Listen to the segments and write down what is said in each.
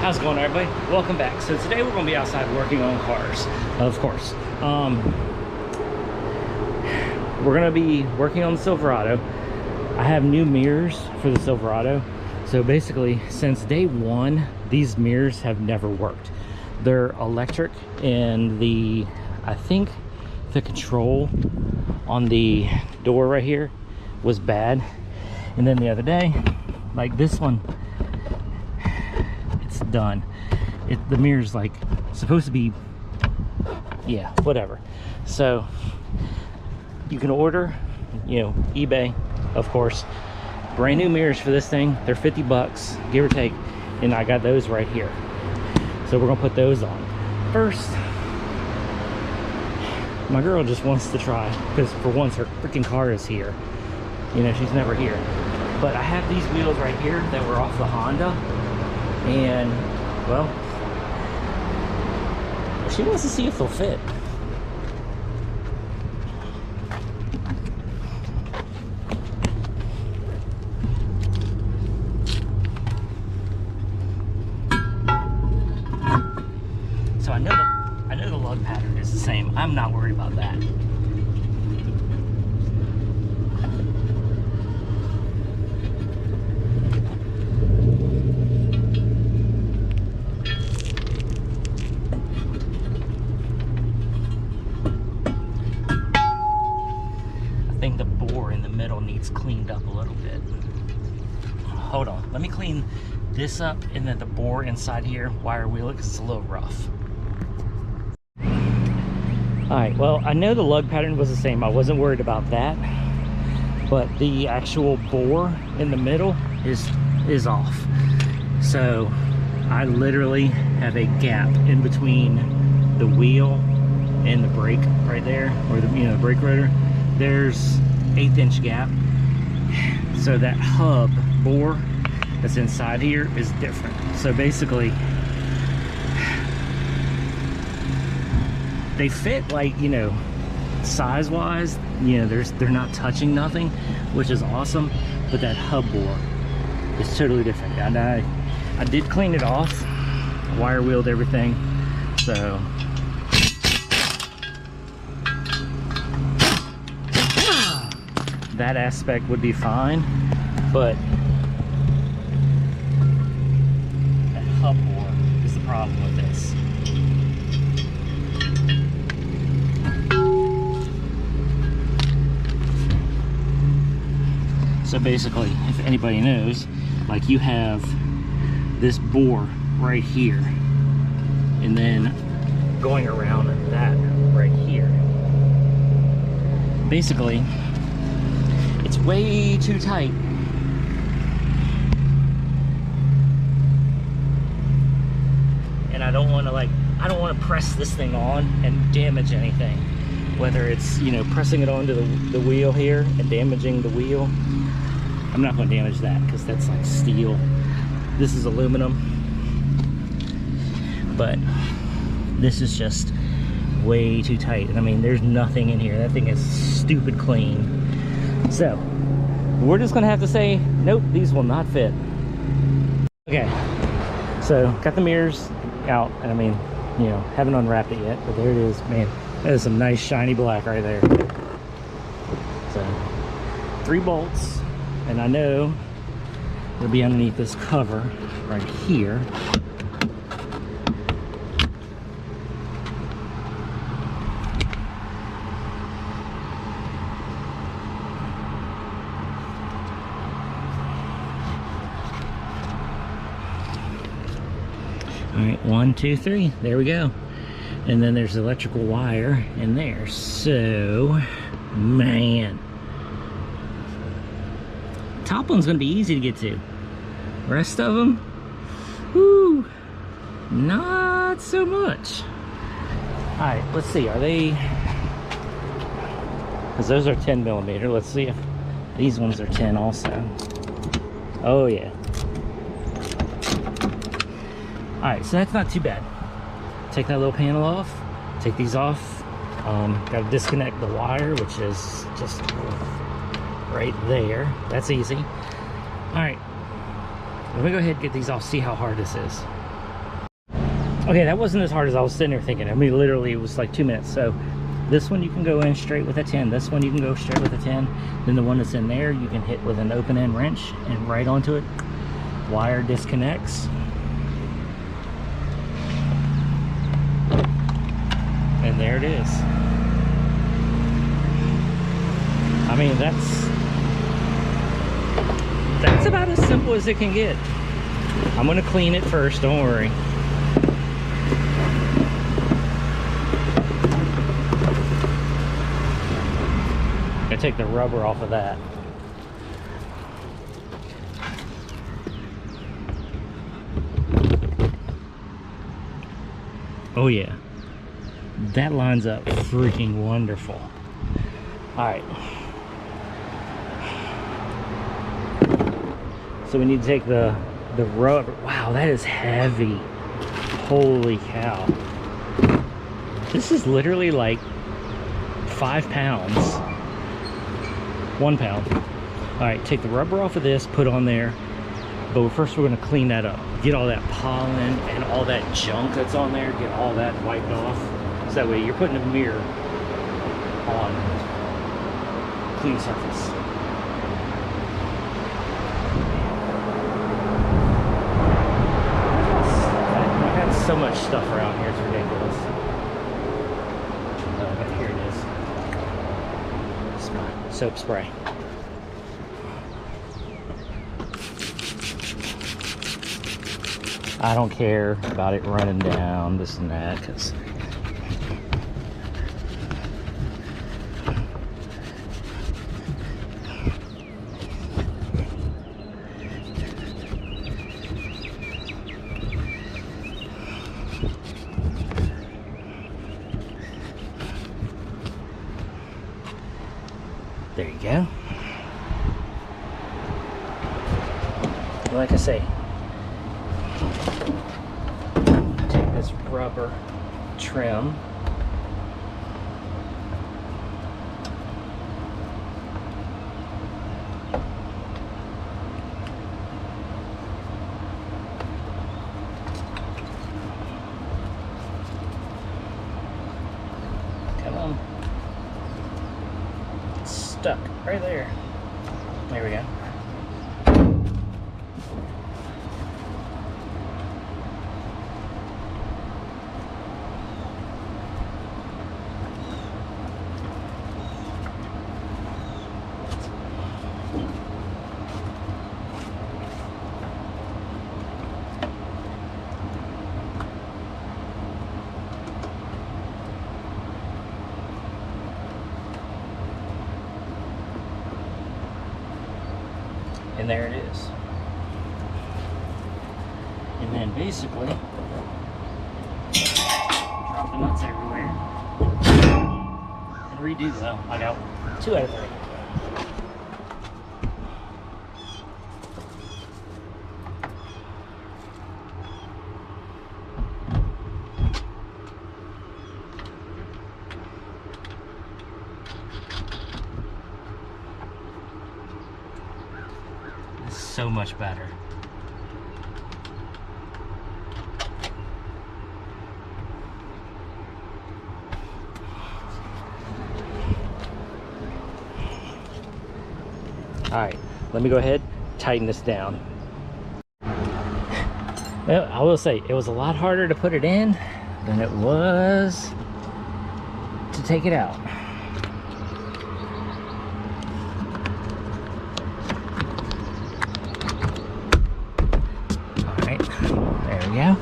How's it going, everybody? Welcome back. So today we're going to be outside working on cars, of course. We're going to be working on the Silverado. I have new mirrors for the Silverado. So basically, since day one, these mirrors have never worked. They're electric, and I think the control on the door right here was bad. And then the other day, like this one, it's done. The mirror's like supposed to be, yeah, whatever. So you can order, eBay, of course, brand new mirrors for this thing. They're 50 bucks, give or take, and I got those right here. So we're gonna put those on. First, my girl just wants to try, because for once her freaking car is here. She's never here. But I have these wheels right here that were off the Honda, and well, she wants to see if they'll fit. So I know the lug pattern is the same. I'm not worried about that. I think the bore in the middle needs cleaned up a little bit. Hold on, let me clean this up, and then the bore inside here, wire wheel it, because it's a little rough. Alright, well, I know the lug pattern was the same. I wasn't worried about that. But the actual bore in the middle is off. So I literally have a gap in between the wheel and the brake right there, or the brake rotor. There's 1/8 inch gap. So that hub bore that's inside here is different. So basically, they fit, like, size wise, they're not touching nothing, which is awesome. But that hub bore is totally different. And I did clean it off, wire wheeled everything, so that aspect would be fine. But that hub bore is the problem with this. So basically, if anybody knows, like, you have this bore right here, and then going around that right here. Basically, it's way too tight. And I don't want to press this thing on and damage anything. Whether it's, pressing it onto the wheel here and damaging the wheel. I'm not going to damage that, because that's like steel. This is aluminum. But this is just way too tight. And I mean, there's nothing in here. That thing is stupid clean. So we're just going to have to say, nope, these will not fit. Okay, so got the mirrors out, and I mean, haven't unwrapped it yet, but there it is. Man, that is some nice shiny black right there. So 3 bolts. And I know it'll be underneath this cover right here. All right, 1, 2, 3. There we go. And then there's electrical wire in there. So, man. Top one's gonna be easy to get to. Rest of them, whoo, not so much. All right, let's see. Are they? Because those are 10 millimeter. Let's see if these ones are 10 also. Oh yeah. All right, so that's not too bad. Take that little panel off. Take these off. Got to disconnect the wire, which is just right there. That's easy. All right, let me go ahead and get these off, see how hard this is. Okay, that wasn't as hard as I was sitting there thinking. I mean, literally, it was like 2 minutes. So this one you can go in straight with a 10. This one you can go straight with a 10. Then the one that's in there, you can hit with an open end wrench and right onto it. Wire disconnects. And there it is. I mean, that's about as simple as it can get. I'm gonna clean it first, don't worry. I take the rubber off of that. Oh yeah, that lines up freaking wonderful. All right, so we need to take the rubber. Wow, that is heavy. Holy cow. This is literally like 5 pounds. 1 pound. All right, take the rubber off of this, put on there. But first we're gonna clean that up. Get all that pollen and all that junk that's on there, get all that wiped off. So that way you're putting a mirror on clean surface. I got so much stuff around here, it's ridiculous. But here it is. Soap spray. I don't care about it running down, this and that, because there you go. Like I say, take this rubber trim, come on, it's stuck right there. There we go. And there it is. And then basically, drop the nuts everywhere. And redo them. I got 2 out of 3. So much better. All right, let me go ahead, tighten this down. Well, I will say it was a lot harder to put it in than it was to take it out. Yeah.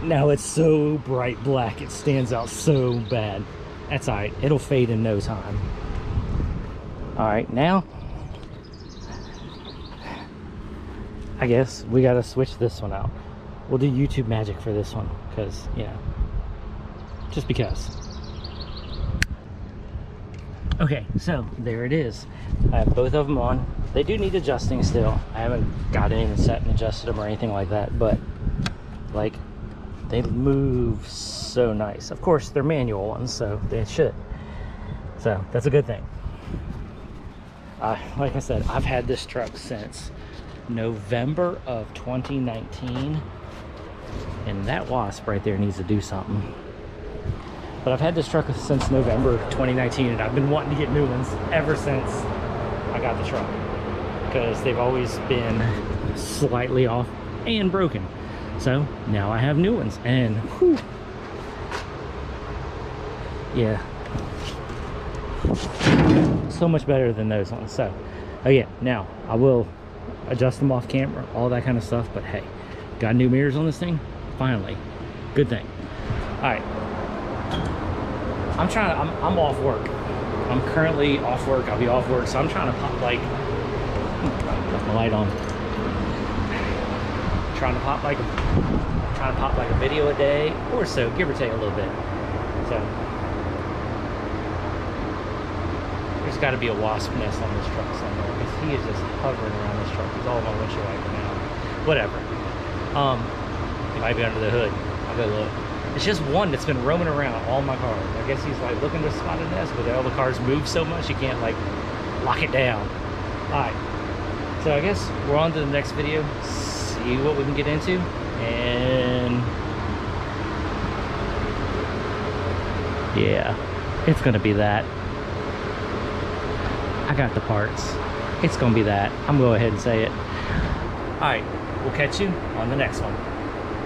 Now it's so bright black, it stands out so bad. That's all right, it'll fade in no time. All right, now I guess we gotta switch this one out. We'll do YouTube magic for this one, because, you know, just because. Okay, so there it is. I have both of them on. They do need adjusting still. I haven't got anything set and adjusted them or anything like that, but like they move so nice. Of course, they're manual ones, so they should. So that's a good thing. Like I said, I've had this truck since November of 2019, and that wasp right there needs to do something. But I've had this truck since November 2019, and I've been wanting to get new ones ever since I got the truck, because they've always been slightly off and broken. So now I have new ones, and whew, yeah, so much better than those ones. So again, now I will adjust them off camera, all that kind of stuff, but hey, got new mirrors on this thing finally. Good thing. All right, I'm off work. I'm currently off work. I'll be off work, so I'm trying to pop like, got my light on, trying to pop like a video a day or so, give or take a little bit. So there's got to be a wasp nest on this truck somewhere, because he is just hovering around this truck. He's all on my windshield wiper now. Whatever. He might be under the hood. I'll go look. It's just one that's been roaming around all my cars. I guess he's like looking to spot a nest, but all the cars move so much you can't like lock it down. All right. So I guess we're on to the next video. See what we can get into, and yeah, it's gonna be that. I got the parts. It's gonna be that. I'm gonna go ahead and say it. All right, we'll catch you on the next one.